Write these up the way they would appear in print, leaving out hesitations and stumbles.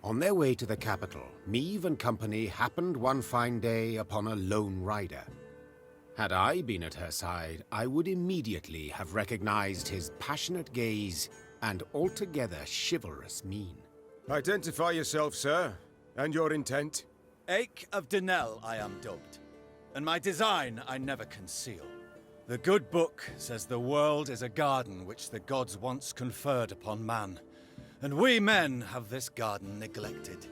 On their way to the capital, Meve and company happened one fine day upon a lone rider. Had I been at her side, I would immediately have recognized his passionate gaze and altogether chivalrous mien. Identify yourself, sir, and your intent. Eyck of Denesle I am dubbed, and my design I never conceal. The good book says the world is a garden which the gods once conferred upon man, and we men have this garden neglected.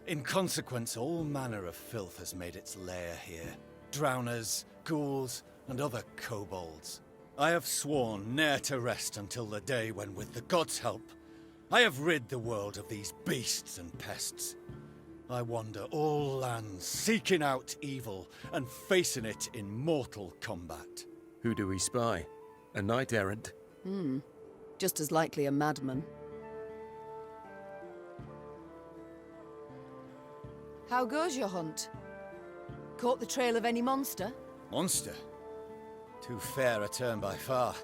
In consequence, all manner of filth has made its lair here. Drowners, ghouls, and other kobolds. I have sworn ne'er to rest until the day when, with the gods' help, I have rid the world of these beasts and pests. I wander all lands, seeking out evil and facing it in mortal combat. Who do we spy? A knight-errant? Just as likely a madman. How goes your hunt? Caught the trail of any monster? Monster? Too fair a term by far.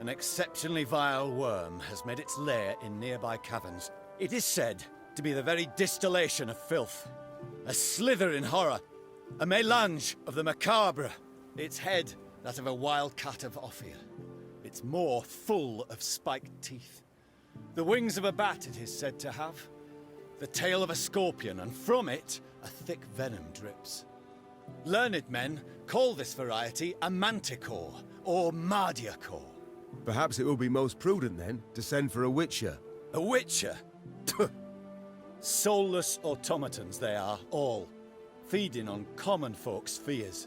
An exceptionally vile worm has made its lair in nearby caverns. It is said to be the very distillation of filth. A slithering horror. A mélange of the macabre. Its head, that of a wild cat of Ophir. Its maw full of spiked teeth. The wings of a bat it is said to have. The tail of a scorpion, and from it, a thick venom drips. Learned men call this variety a Manticore, or Mardiacore. Perhaps it will be most prudent, then, to send for a witcher. A witcher? Soulless automatons they are, all, feeding on common folks' fears.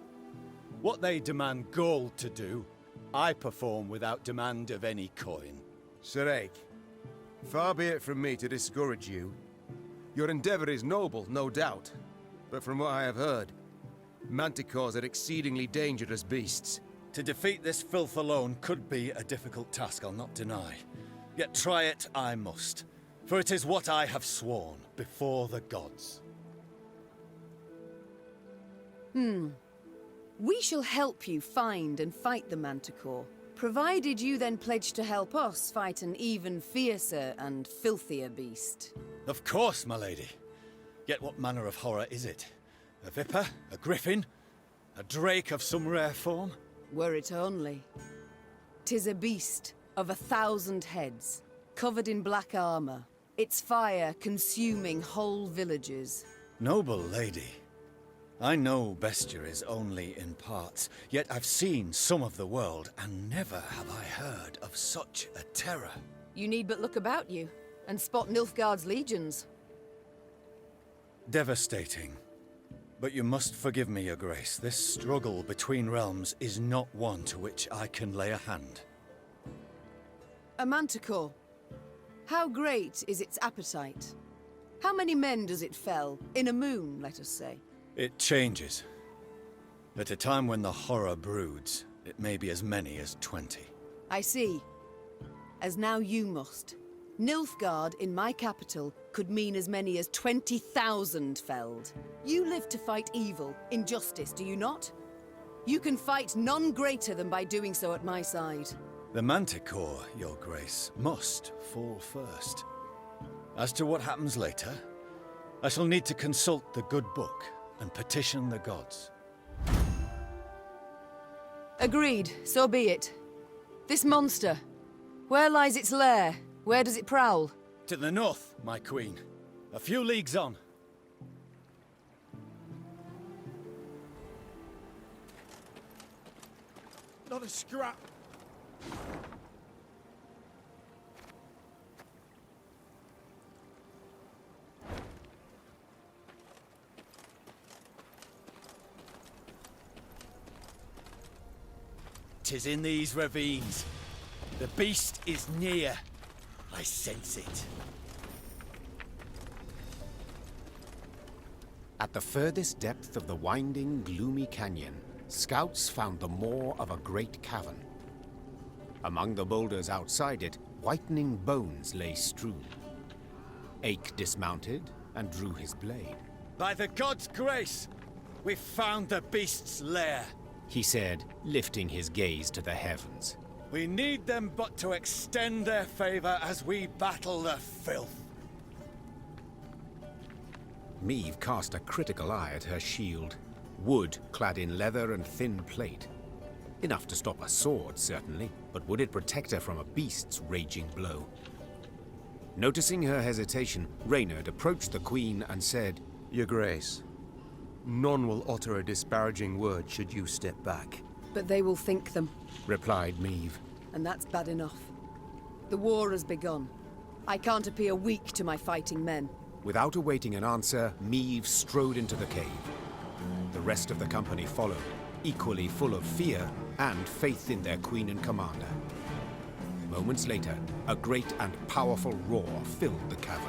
What they demand gold to do, I perform without demand of any coin. Sir Eyck, far be it from me to discourage you. Your endeavor is noble, no doubt, but from what I have heard, Manticores are exceedingly dangerous beasts. To defeat this filth alone could be a difficult task, I'll not deny. Yet try it I must, for it is what I have sworn before the gods. We shall help you find and fight the Manticore, provided you then pledge to help us fight an even fiercer and filthier beast. Of course, my lady. Yet what manner of horror is it? A viper? A griffin? A drake of some rare form? Were it only. 'Tis a beast of 1,000 heads, covered in black armor, its fire consuming whole villages. Noble lady. I know bestiary is only in parts, yet I've seen some of the world, and never have I heard of such a terror. You need but look about you, and spot Nilfgaard's legions. Devastating. But you must forgive me, Your Grace. This struggle between realms is not one to which I can lay a hand. A Manticore. How great is its appetite? How many men does it fell? In a moon, let us say. It changes. At a time when the horror broods, it may be as many as 20. I see. As now you must. Nilfgaard in my capital could mean as many as 20,000 felled. You live to fight evil, injustice, do you not? You can fight none greater than by doing so at my side. The Manticore, Your Grace, must fall first. As to what happens later, I shall need to consult the good book and petition the gods. Agreed, so be it. This monster, where lies its lair? Where does it prowl? To the north, my queen. A few leagues on. Not a scrap. "'Tis in these ravines. The beast is near. I sense it." At the furthest depth of the winding, gloomy canyon, scouts found the maw of a great cavern. Among the boulders outside it, whitening bones lay strewn. Eyck dismounted and drew his blade. "By the gods' grace, we've found the beast's lair," he said, lifting his gaze to the heavens. "We need them but to extend their favor as we battle the filth." Meve cast a critical eye at her shield. Wood clad in leather and thin plate. Enough to stop a sword, certainly, but would it protect her from a beast's raging blow? Noticing her hesitation, Reynard approached the Queen and said, Your Grace, none will utter a disparaging word should you step back. But they will think them, replied Meve. and that's bad enough. The war has begun. I can't appear weak to my fighting men. Without awaiting an answer, Meve strode into the cave. The rest of the company followed, equally full of fear and faith in their queen and commander. Moments later, a great and powerful roar filled the cavern.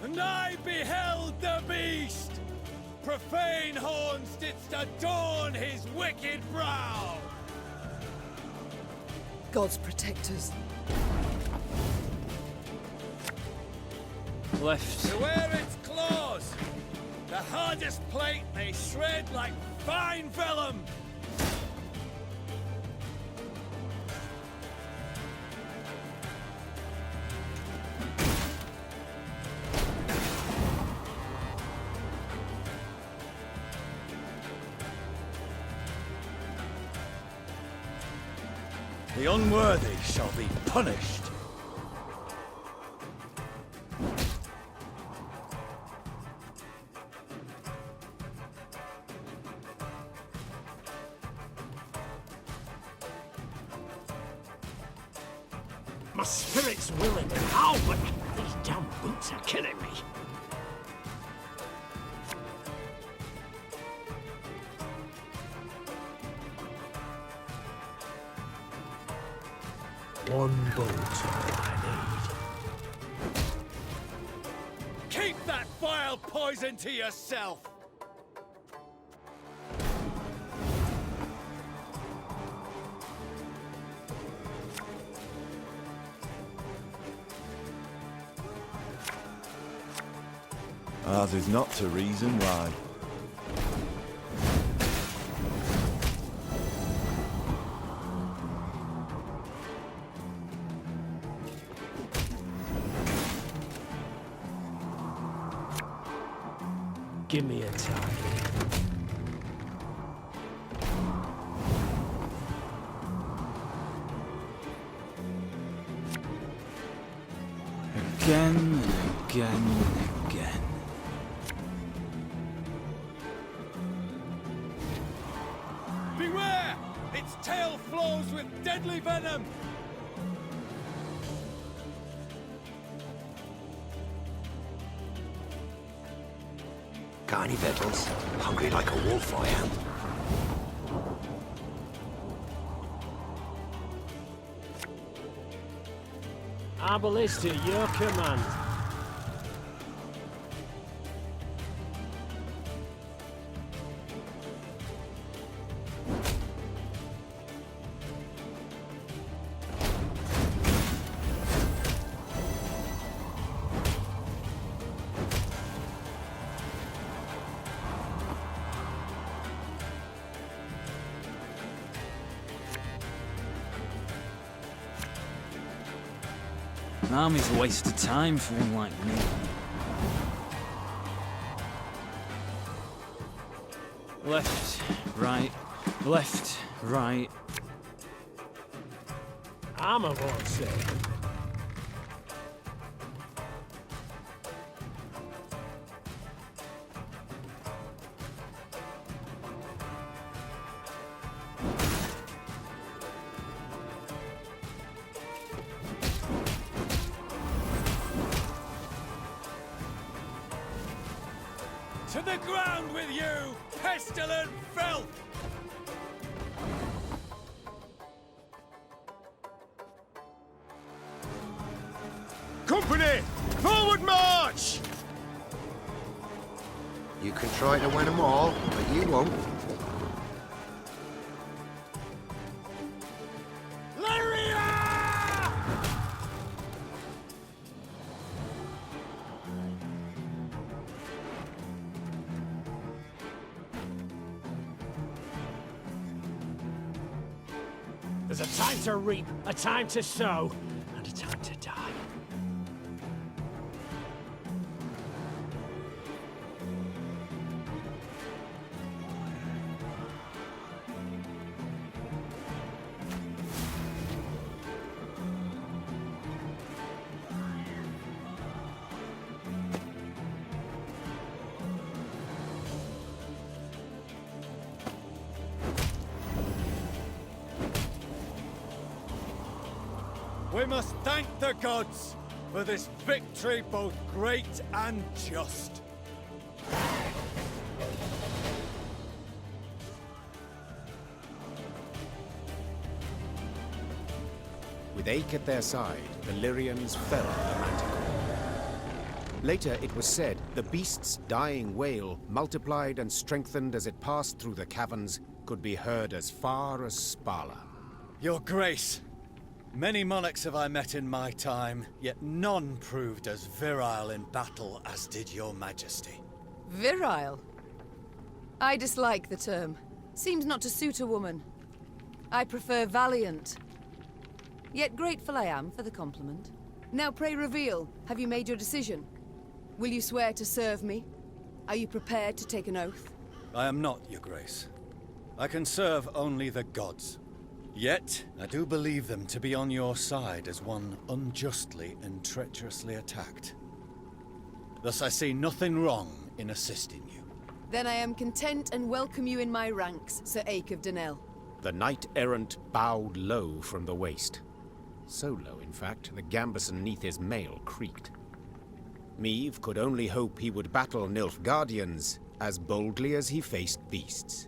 And I beheld the beast! Profane horns didst adorn his wicked brow! Gods protect us. Left. Beware its claws! The hardest plate they shred like fine vellum! The unworthy shall be punished. My spirit's willing and how, but these damn boots are killing me. One bolt I need. Keep that vile poison to yourself! Ours is not to reason why. Give me a target. Again and again and again. Beware! Its tail flows with deadly venom! Got any victuals? Hungry like a wolf I am. Arbalist to your command. An army's a waste of time for one like me. Left, right, left, right. Armor won't save. To the ground with you, pestilent filth! Company! Forward march! You can try to win them all, but you won't. Lyria! There's a time to reap, a time to sow, and a time to die. We must thank the gods for this victory both great and just. With Eyck at their side, the Lyrians felled the Manticore. Later, it was said, the beast's dying wail, multiplied and strengthened as it passed through the caverns, could be heard as far as Spala. Your Grace, many monarchs have I met in my time, yet none proved as virile in battle as did your Majesty. Virile? I dislike the term. Seems not to suit a woman. I prefer valiant. Yet grateful I am for the compliment. Now pray reveal, have you made your decision? Will you swear to serve me? Are you prepared to take an oath? I am not, Your Grace. I can serve only the gods. Yet, I do believe them to be on your side as one unjustly and treacherously attacked. Thus I see nothing wrong in assisting you. Then I am content and welcome you in my ranks, Sir Eyck of Denesle. The knight-errant bowed low from the waist. So low, in fact, the gambeson neath his mail creaked. Meve could only hope he would battle Nilfgaardians as boldly as he faced beasts.